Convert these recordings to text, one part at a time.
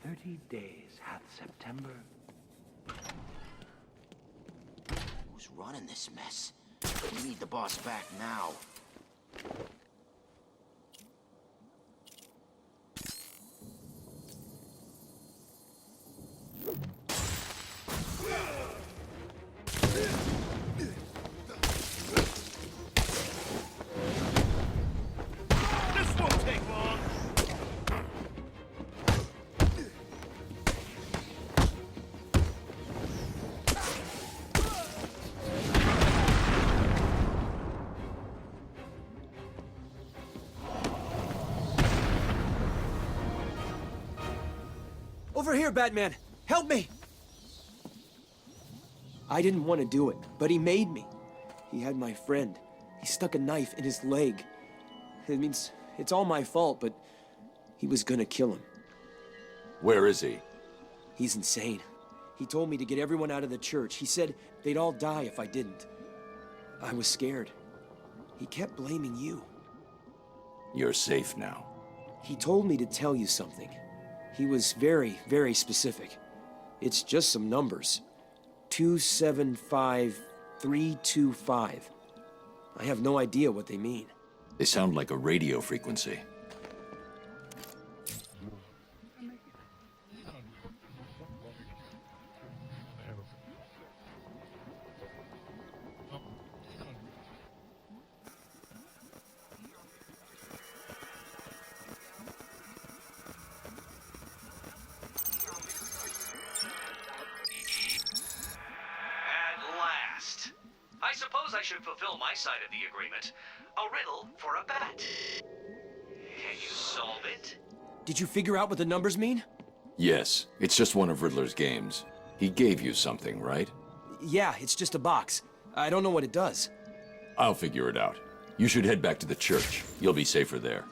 30 days hath September. Who's running this mess? We need the boss back now. Over here, Batman! Help me! I didn't want to do it, but he made me. He had my friend. He stuck a knife in his leg. It means it's all my fault, but he was gonna kill him. Where is he? He's insane. He told me to get everyone out of the church. He said they'd all die if I didn't. I was scared. He kept blaming you. You're safe now. He told me to tell you something. He was very, very specific. It's just some numbers. 275325. I have no idea what they mean. They sound like a radio frequency. I suppose I should fulfill my side of the agreement. A riddle for a bat. Can you solve it? Did you figure out what the numbers mean? Yes, it's just one of Riddler's games. He gave you something, right? Yeah, it's just a box. I don't know what it does. I'll figure it out. You should head back to the church. You'll be safer there.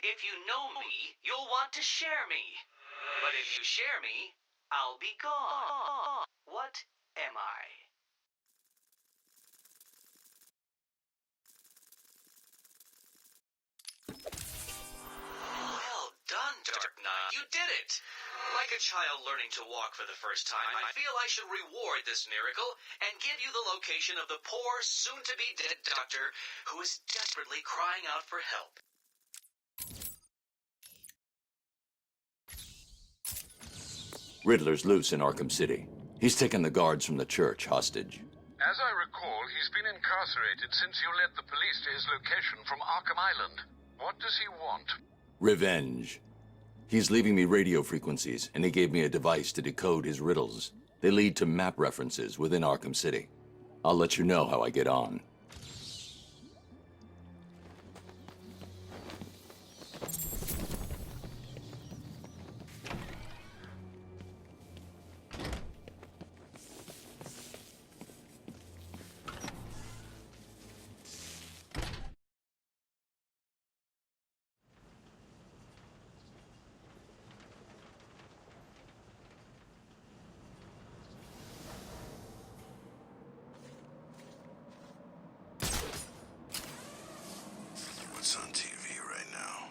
If you know me, you'll want to share me. But if you share me, I'll be gone. What am I? Well done, Dark Knight. You did it! Like a child learning to walk for the first time, I feel I should reward this miracle and give you the location of the poor, soon-to-be dead doctor who is desperately crying out for help. Riddler's loose in Arkham City. He's taken the guards from the church hostage. As I recall, he's been incarcerated since you led the police to his location from Arkham Island. What does he want? Revenge. He's leaving me radio frequencies, and he gave me a device to decode his riddles. They lead to map references within Arkham City. I'll let you know how I get on. What's on TV right now?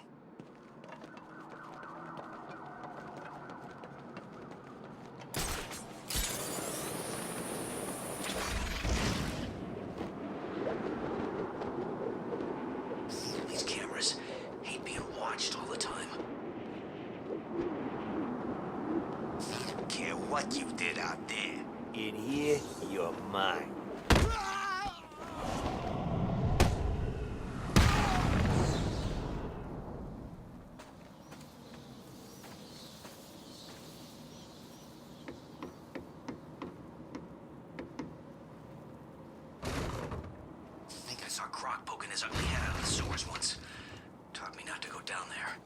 These cameras hate being watched all the time. Don't care what you did out there. In here, you're mine. I saw Croc poking his ugly head out of the sewers once. Taught me not to go down there.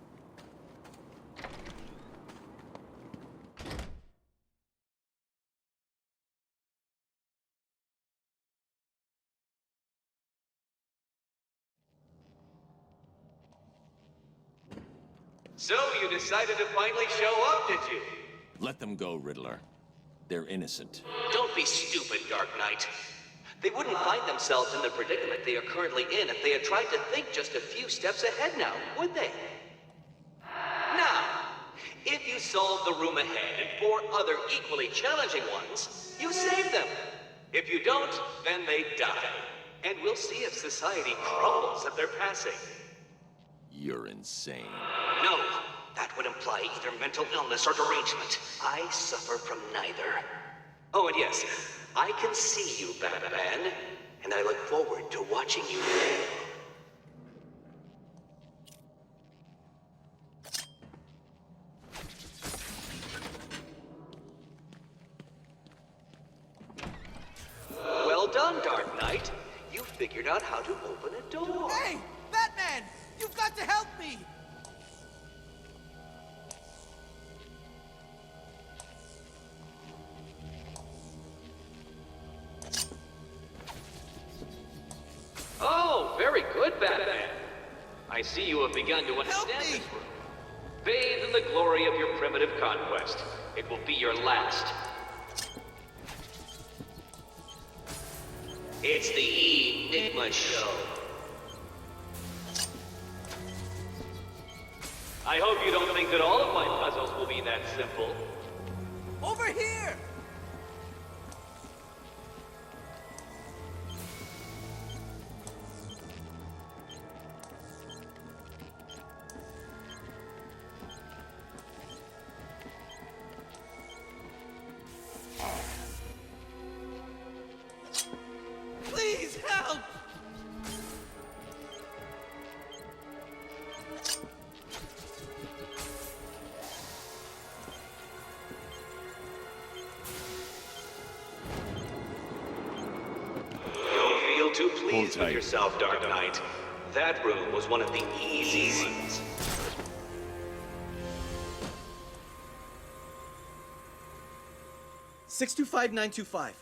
So you decided to finally show up, did you? Let them go, Riddler. They're innocent. Don't be stupid, Dark Knight. They wouldn't find themselves in the predicament they are currently in if they had tried to think just a few steps ahead now, would they? Now, if you solve the room ahead and 4 other equally challenging ones, you save them. If you don't, then they die. And we'll see if society crumbles at their passing. You're insane. No, that would imply either mental illness or derangement. I suffer from neither. Oh, and yes, I can see you, Batman, and I look forward to watching you fail. Well done, Dark Knight. You figured out how to open a door. Hey! Batman! You've got to help me! Oh, very good, Batman. I see you have begun to understand me! this room. Bathe in the glory of your primitive conquest. It will be your last. It's the Enigma Show. I hope you don't think that all of my puzzles will be that simple. Over here! Please help! Don't feel too pleased tight. with yourself, Dark Knight. That room was one of the easy ones. $625,925.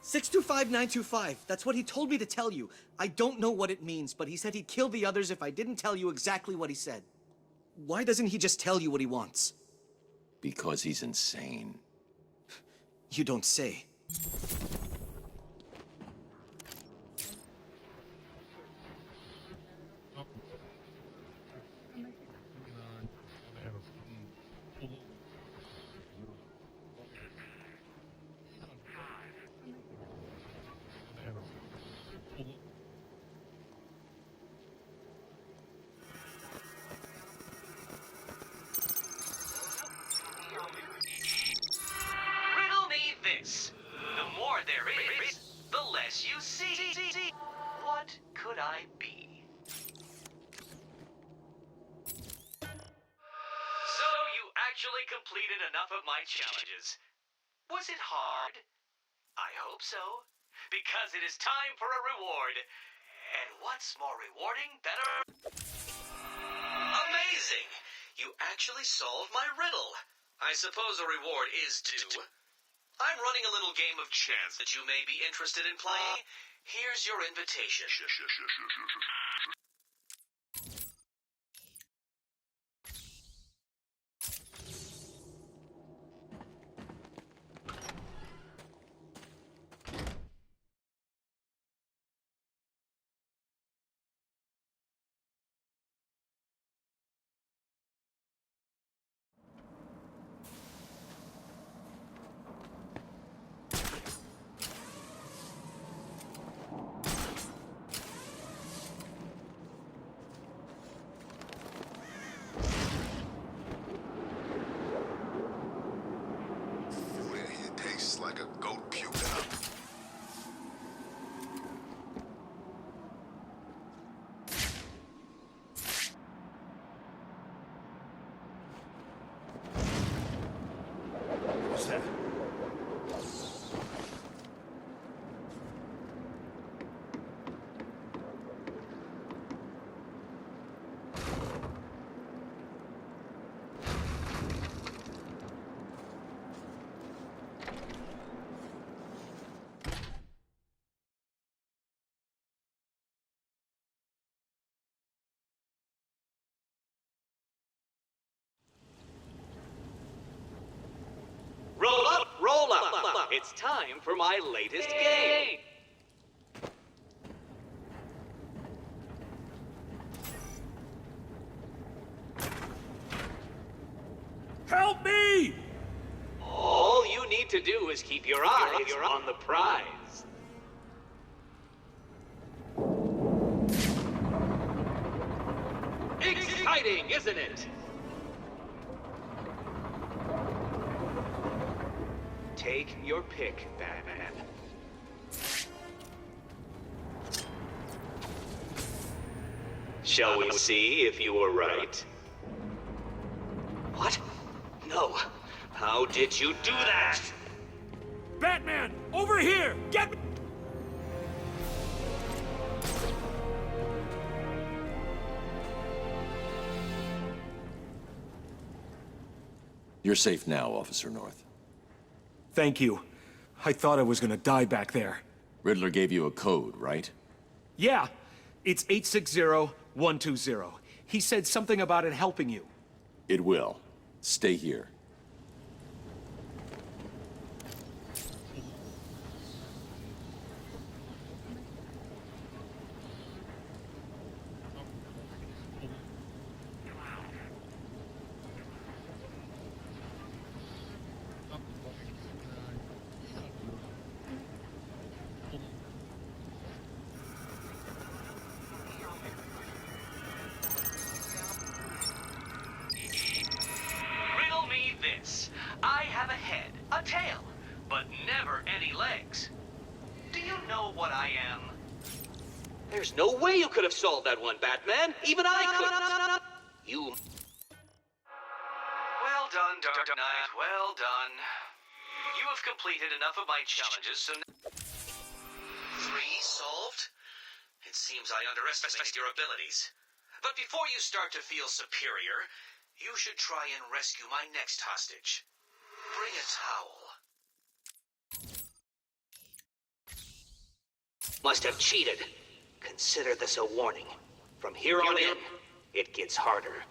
625,925. That's what he told me to tell you. I don't know what it means, but he said he'd kill the others if I didn't tell you exactly what he said. Why doesn't he just tell you what he wants? Because he's insane. You don't say. Riddle me this. The more there is, the less you see. What could I be? So you actually completed enough of my challenges. Was it hard? I hope so. Because it is time for a reward. And what's more rewarding than a... Amazing! You actually solved my riddle. I suppose a reward is due. I'm running a little game of chance that you may be interested in playing. Here's your invitation. It tastes like a goat puking up. What's that? it's time for my latest game. Help me! All you need to do is keep your eyes on the prize. Exciting, isn't it? Take your pick, Batman. Shall we see if you were right? What? No. How did you do that? Batman, over here! Get me! You're safe now, Officer North. Thank you. I thought I was gonna die back there. Riddler gave you a code, right? Yeah, it's 860120. He said something about it helping you. It will. Stay here. Riddle me this. I have a head, a tail, but never any legs. Do you know what I am? There's no way you could have solved that one, Batman. Even I couldn't. You... Well done, Dark Knight. Well done. You have completed enough of my challenges, so... 3 solved? It seems I underestimated your abilities. But before you start to feel superior, you should try and rescue my next hostage. Bring a towel. Must have cheated. Consider this a warning. From here on in, it gets harder.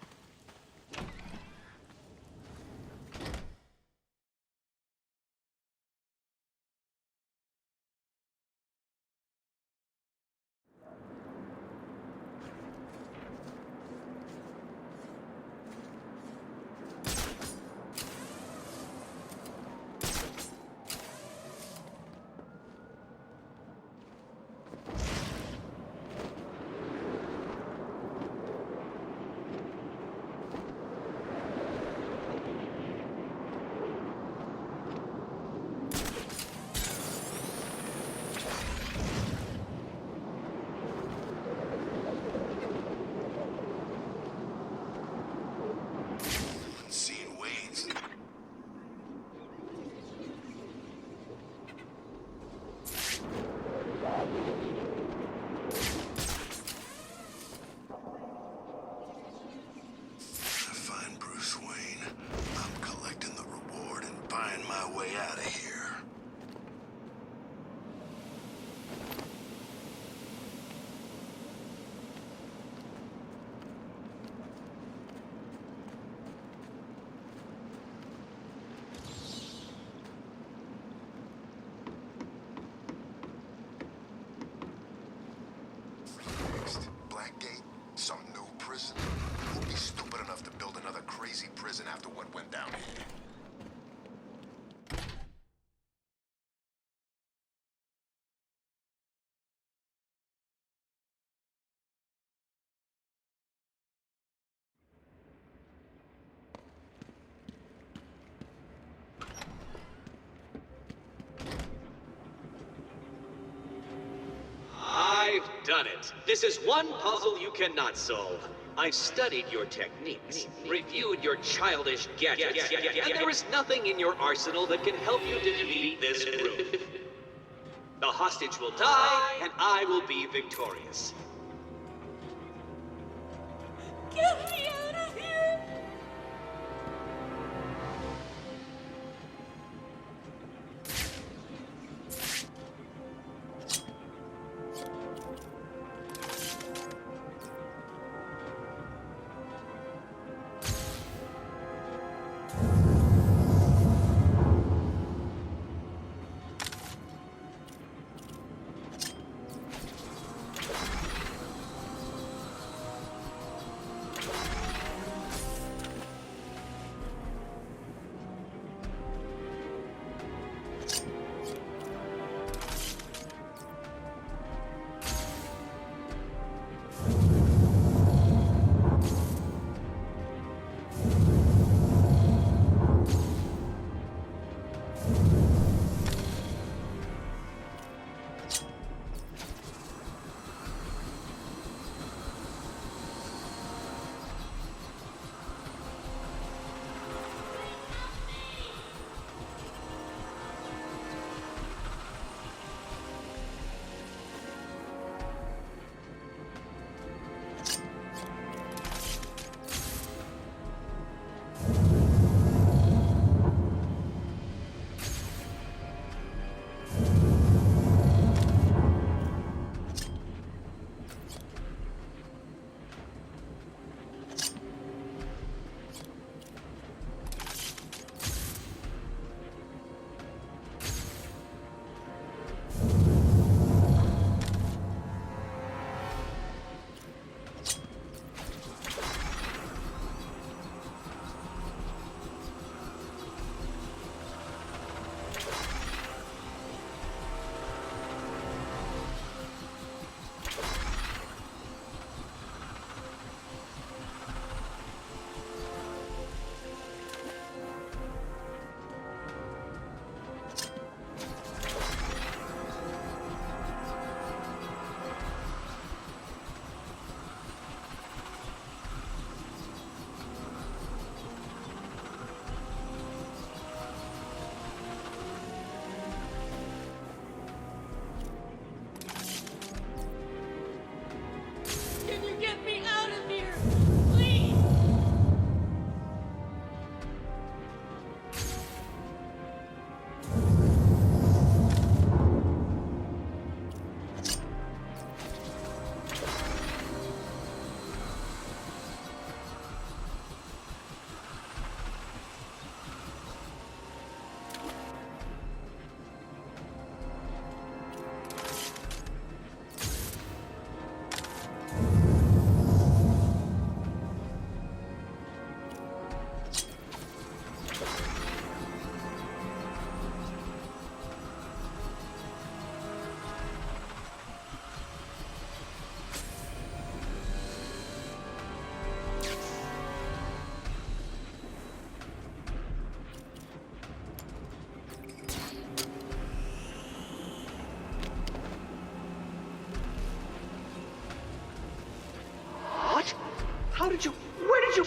Seeing Wayne's. I find Bruce Wayne. I'm collecting the reward and buying my way out of here. Next, Blackgate, some new prison. Who'd be stupid enough to build another crazy prison after what went down here? I've done it. This is one puzzle you cannot solve. I've studied your techniques, reviewed your childish gadgets, and there is nothing in your arsenal that can help you defeat this group. The hostage will die, and I will be victorious. Get me out of here!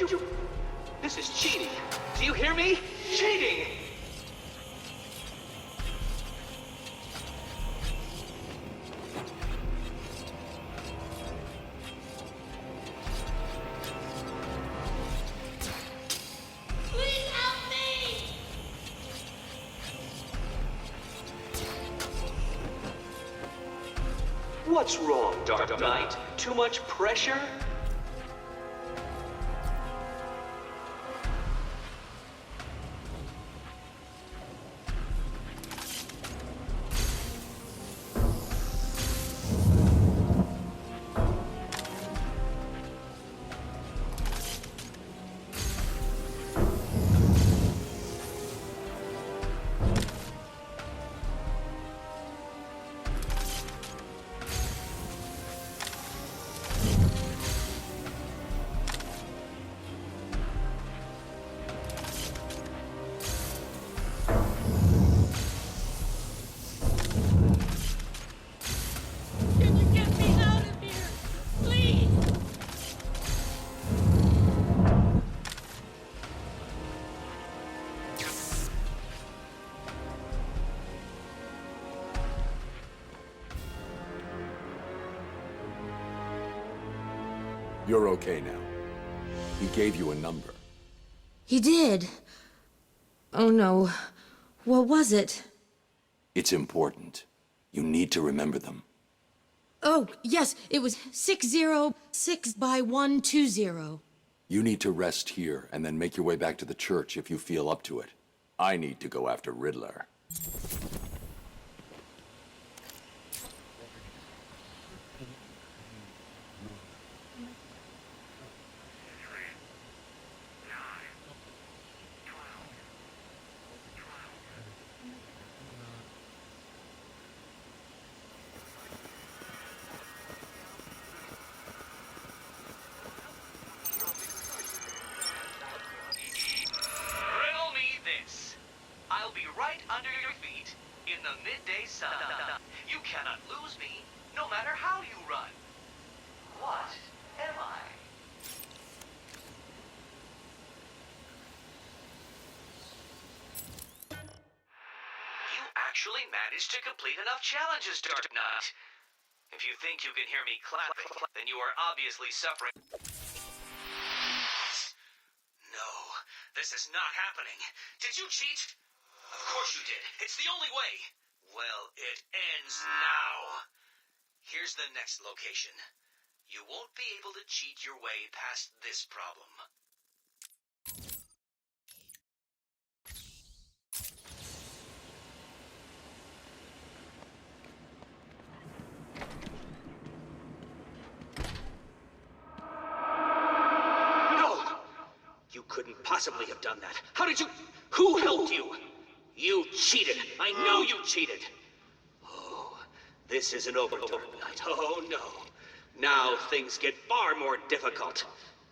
you... This is cheating. Do you hear me? Cheating! Please help me! What's wrong, Dark Knight? Too much pressure? Can you get me out of here? Please! You're okay now. He gave you a number. He did. Oh no. What was it? It's important. You need to remember them. Oh, yes, it was 606 by 120. You need to rest here and then make your way back to the church if you feel up to it. I need to go after Riddler. Riddle me this. I'll be right under your feet in the midday sun. You cannot lose me, no matter how you run. What am I? You actually managed to complete enough challenges, Dark Knight. If you think you can hear me clapping, then you are obviously suffering. No, this is not happening. Did you cheat? Of course you did. It's the only way. Well, it ends now. Here's the next location. You won't be able to cheat your way past this problem. No! You couldn't possibly have done that. How did you... Who helped you? You cheated. I know you cheated. Oh, this isn't over, Dark Knight. Oh, no. Now things get far more difficult.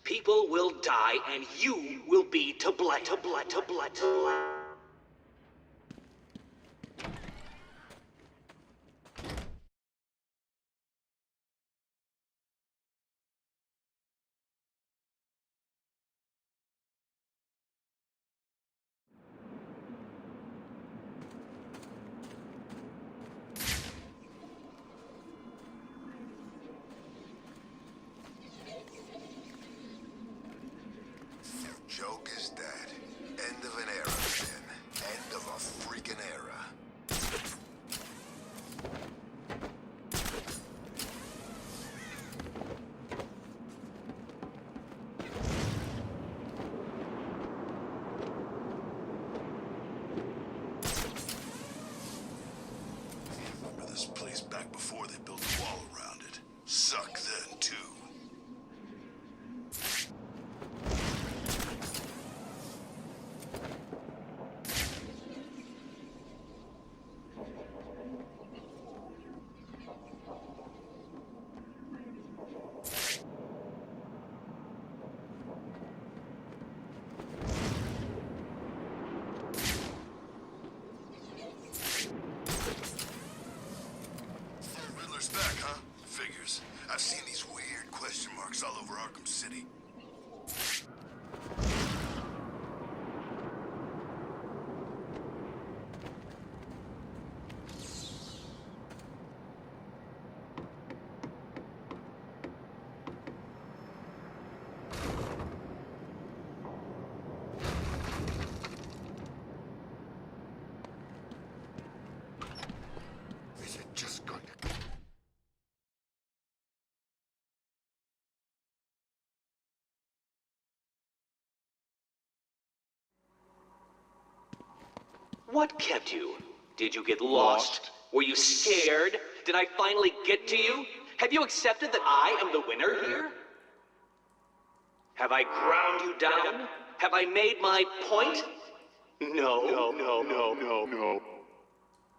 People will die, and you will be to blame. Joke is dead. End of an era, man. End of a freaking era. Remember this place back before they built a wall around it. Suck then, too. Riddler's back, huh? Figures. I've seen these weird question marks all over Arkham City. What kept you? Did you get lost? Were you scared? Did I finally get to you? Have you accepted that I am the winner here? Have I ground you down? Have I made my point? No.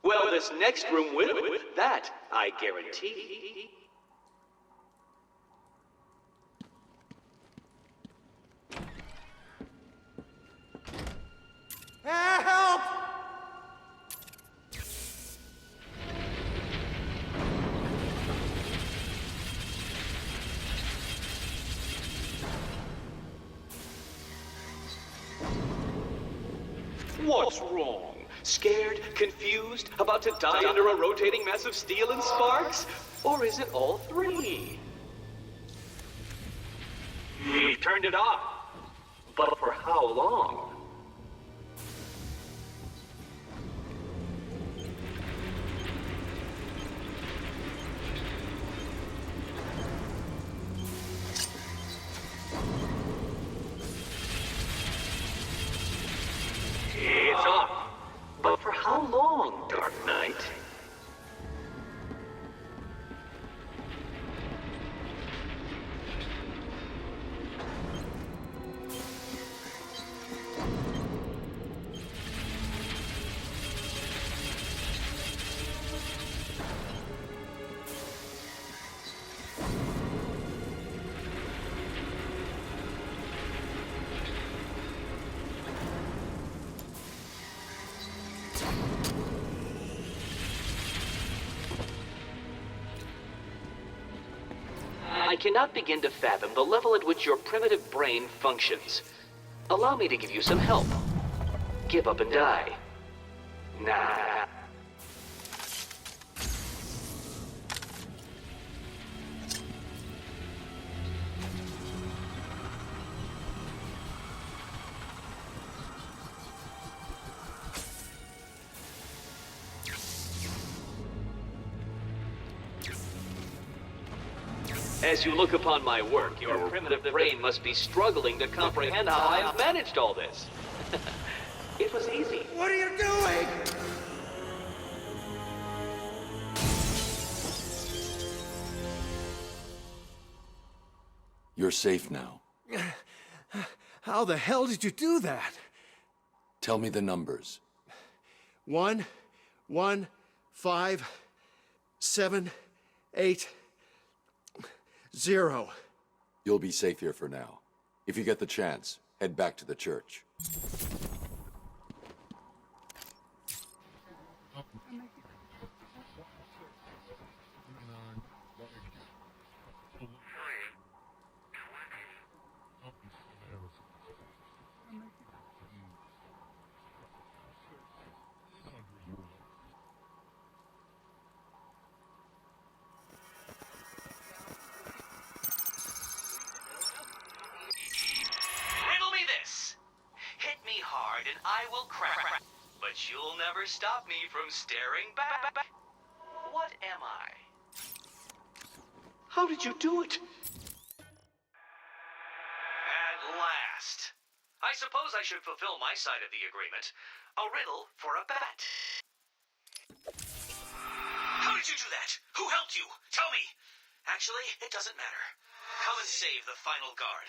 Well, this next room will. That I guarantee. Help! What's wrong? Scared? Confused? About to die under a rotating mass of steel and sparks? Or is it all three? We turned it off. But for how long? It's off. But for how long, Dark Knight? I cannot begin to fathom the level at which your primitive brain functions. Allow me to give you some help. Give up and die. Nah. As you look upon my work, your primitive brain must be struggling to comprehend how I have managed all this. It was easy. What are you doing? You're safe now. How the hell did you do that? Tell me the numbers. 1, 1, 5, 7, 8, 0. You'll be safe here for now. If you get the chance, head back to the church. And I will crack. But you'll never stop me from staring back. What am I? How did you do it? At last. I suppose I should fulfill my side of the agreement. A riddle for a bat. How did you do that? Who helped you? Tell me. Actually, it doesn't matter. Come and save the final guard.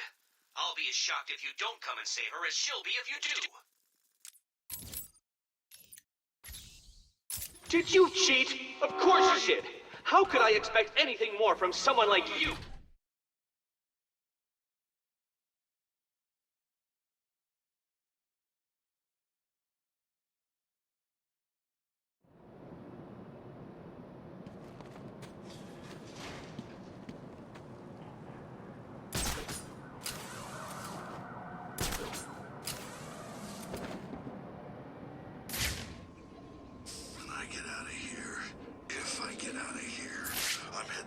I'll be as shocked if you don't come and save her as she'll be if you do. Did you cheat? Of course you did. How could I expect anything more from someone like you?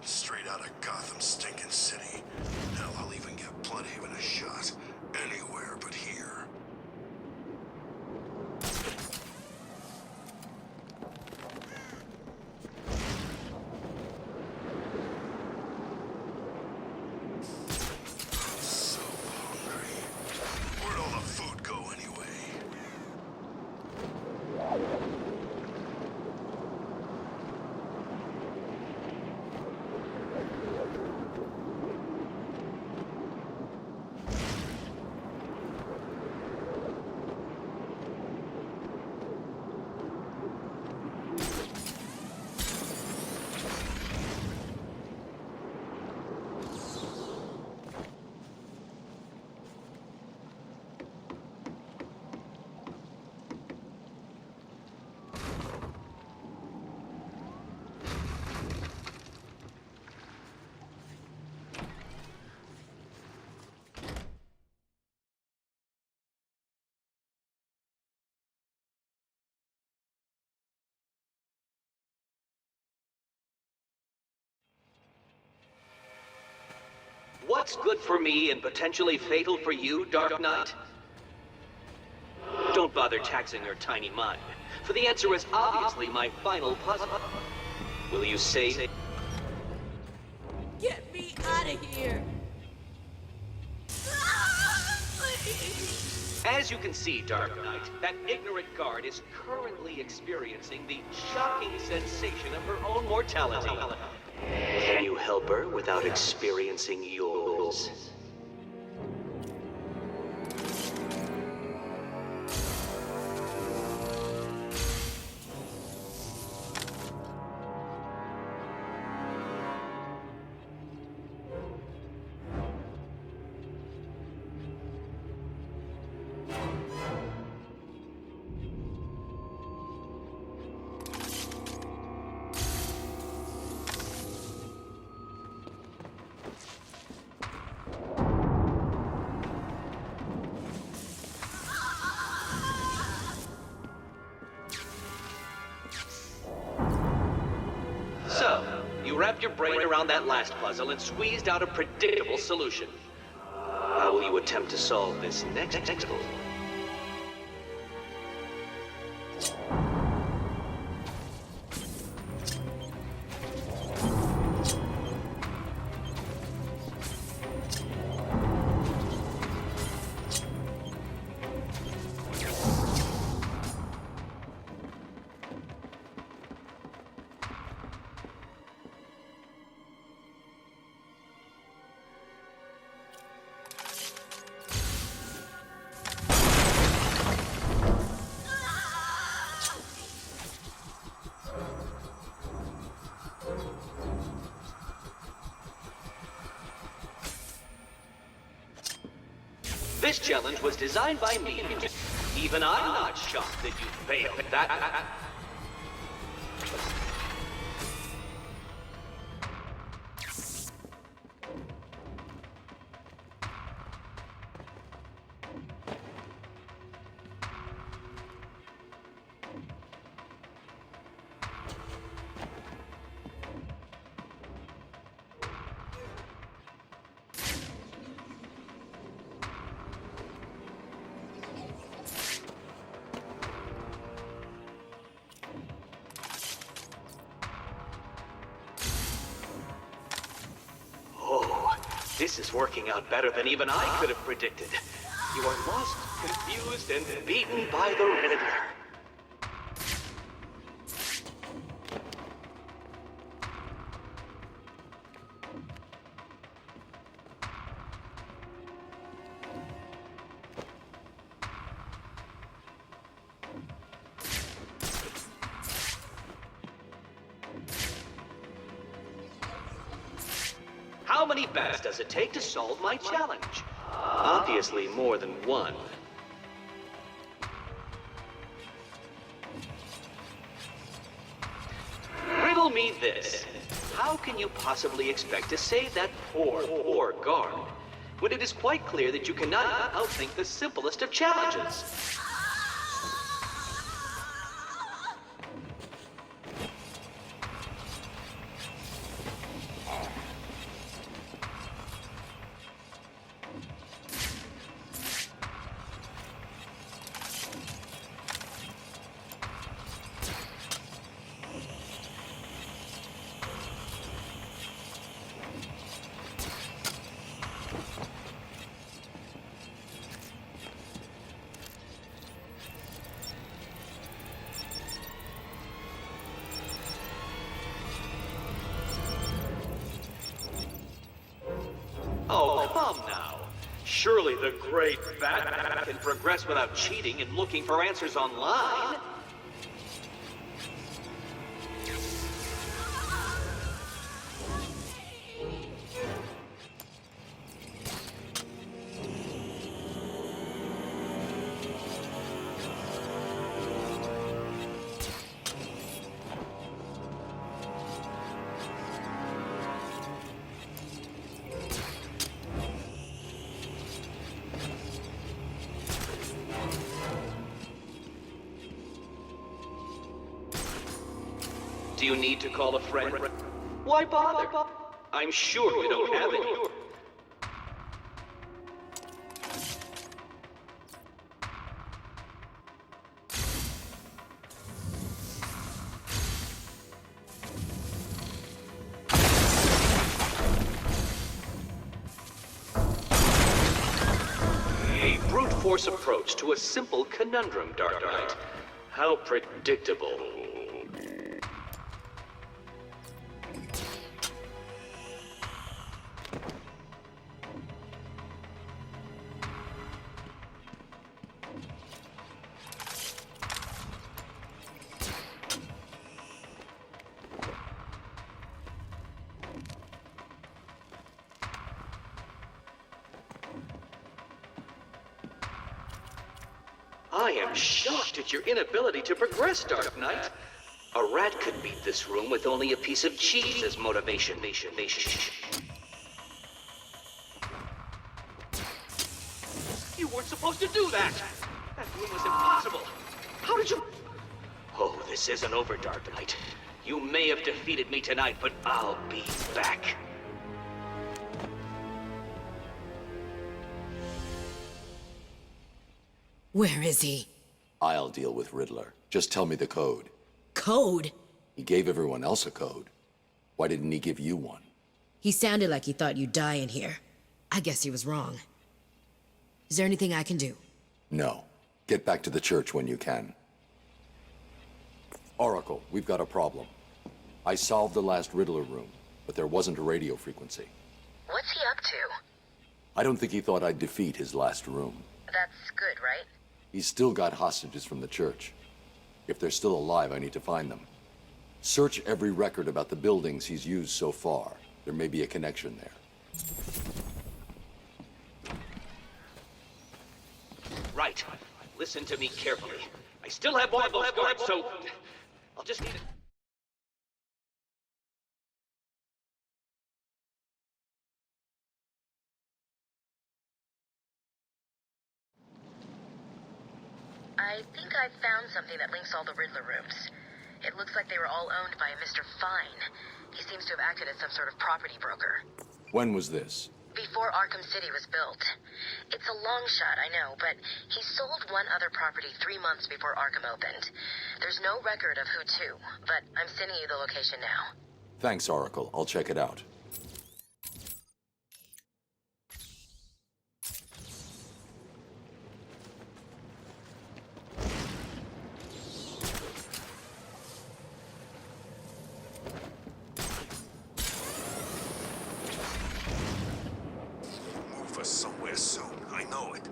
Straight out of Gotham stinking city. Hell, I'll even give Bloodhaven a shot. Anywhere but here. I'm so hungry. Where'd all the food go anyway? What's good for me and potentially fatal for you, Dark Knight? Don't bother taxing your tiny mind, for the answer is obviously my final puzzle. Will you say... Get me out of here! Please! As you can see, Dark Knight, that ignorant guard is currently experiencing the shocking sensation of her own mortality. Can you help her without experiencing yours? So, you wrapped your brain around that last puzzle and squeezed out a predictable solution. How will you attempt to solve this next puzzle? This challenge was designed by me. Even I'm not shocked that you failed at that. This is working out better than even I could have predicted. You are lost, confused, and beaten by the Riddler. How many bats does it take to solve my challenge? Obviously more than one. Riddle me this. How can you possibly expect to save that poor guard when it is quite clear that you cannot outthink the simplest of challenges? Oh, come now. Surely the great Bat can progress without cheating and looking for answers online. Do you need to call a friend? Why bother? I'm sure you don't have it. course approach to a simple conundrum, Dark Knight. How predictable. I am shocked at your inability to progress, Dark Knight. A rat could beat this room with only a piece of cheese as motivation. You weren't supposed to do that! That room was impossible! How did you... Oh, this isn't over, Dark Knight. You may have defeated me tonight, but I'll be back. Where is he? I'll deal with Riddler. Just tell me the code. Code? He gave everyone else a code. Why didn't he give you one? He sounded like he thought you'd die in here. I guess he was wrong. Is there anything I can do? No. Get back to the church when you can. Oracle, we've got a problem. I solved the last Riddler room, but there wasn't a radio frequency. What's he up to? I don't think he thought I'd defeat his last room. That's good, right? He's still got hostages from the church. If they're still alive, I need to find them. Search every record about the buildings he's used so far. There may be a connection there. Right. Listen to me carefully. I still have more of those guards, so... I'll just need it. I think I've found something that links all the Riddler rooms. It looks like they were all owned by a Mr. Fine. He seems to have acted as some sort of property broker. When was this? Before Arkham City was built. It's a long shot, I know, but he sold one other property 3 months before Arkham opened. There's no record of who to, but I'm sending you the location now. Thanks, Oracle. I'll check it out. Somewhere soon. I know it.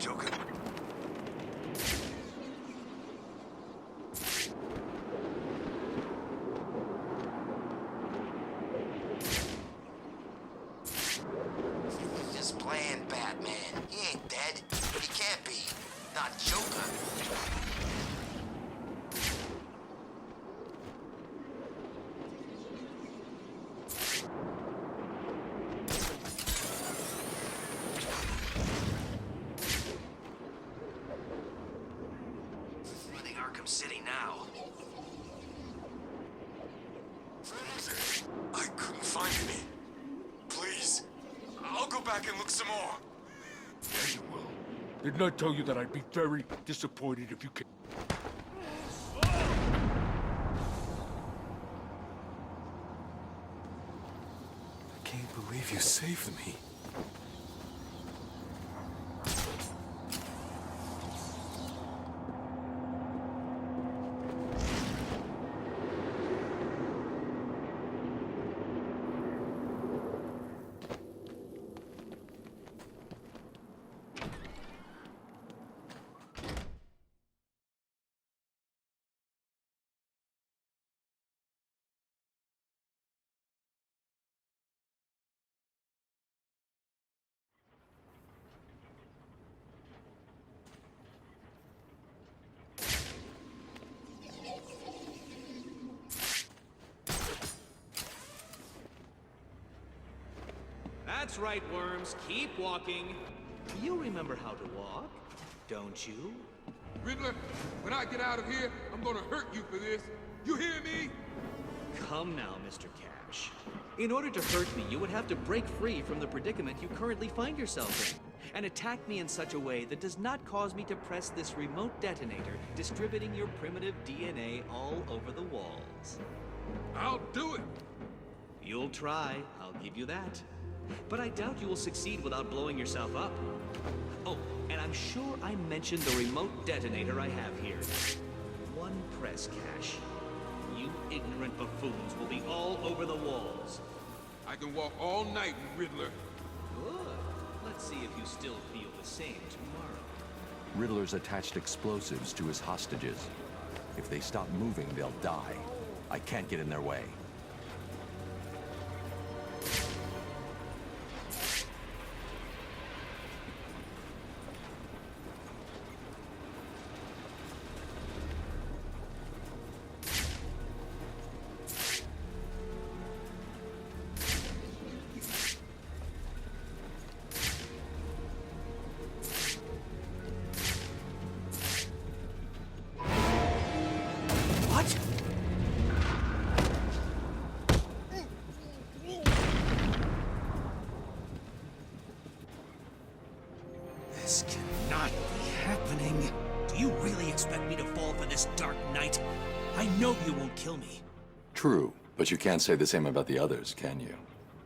Joker. Playing Batman. He ain't dead, but he can't be. Not Joker. Running Arkham City now. I couldn't find any. Please. I'll go back and look some more. Yeah, you will. Didn't I tell you that I'd be very disappointed if you can... I can't believe you saved me. That's right, Worms. Keep walking. You remember how to walk, don't you? Riddler, when I get out of here, I'm gonna hurt you for this. You hear me? Come now, Mr. Cash. In order to hurt me, you would have to break free from the predicament you currently find yourself in. and attack me in such a way that does not cause me to press this remote detonator, distributing your primitive DNA all over the walls. I'll do it. You'll try, I'll give you that. But I doubt you will succeed without blowing yourself up. Oh, and I'm sure I mentioned the remote detonator I have here. One press cache. You ignorant buffoons will be all over the walls. I can walk all night, Riddler. Good. Let's see if you still feel the same tomorrow. Riddler's attached explosives to his hostages. If they stop moving, they'll die. I can't get in their way. This cannot be happening. Do you really expect me to fall for this dark night? I know you won't kill me. True, but you can't say the same about the others, can you?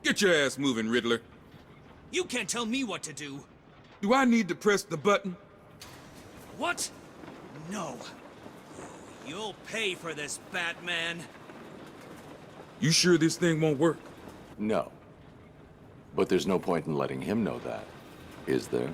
Get your ass moving, Riddler. You can't tell me what to do. Do I need to press the button? What? No. You'll pay for this, Batman. You sure this thing won't work? No. But there's no point in letting him know that, is there?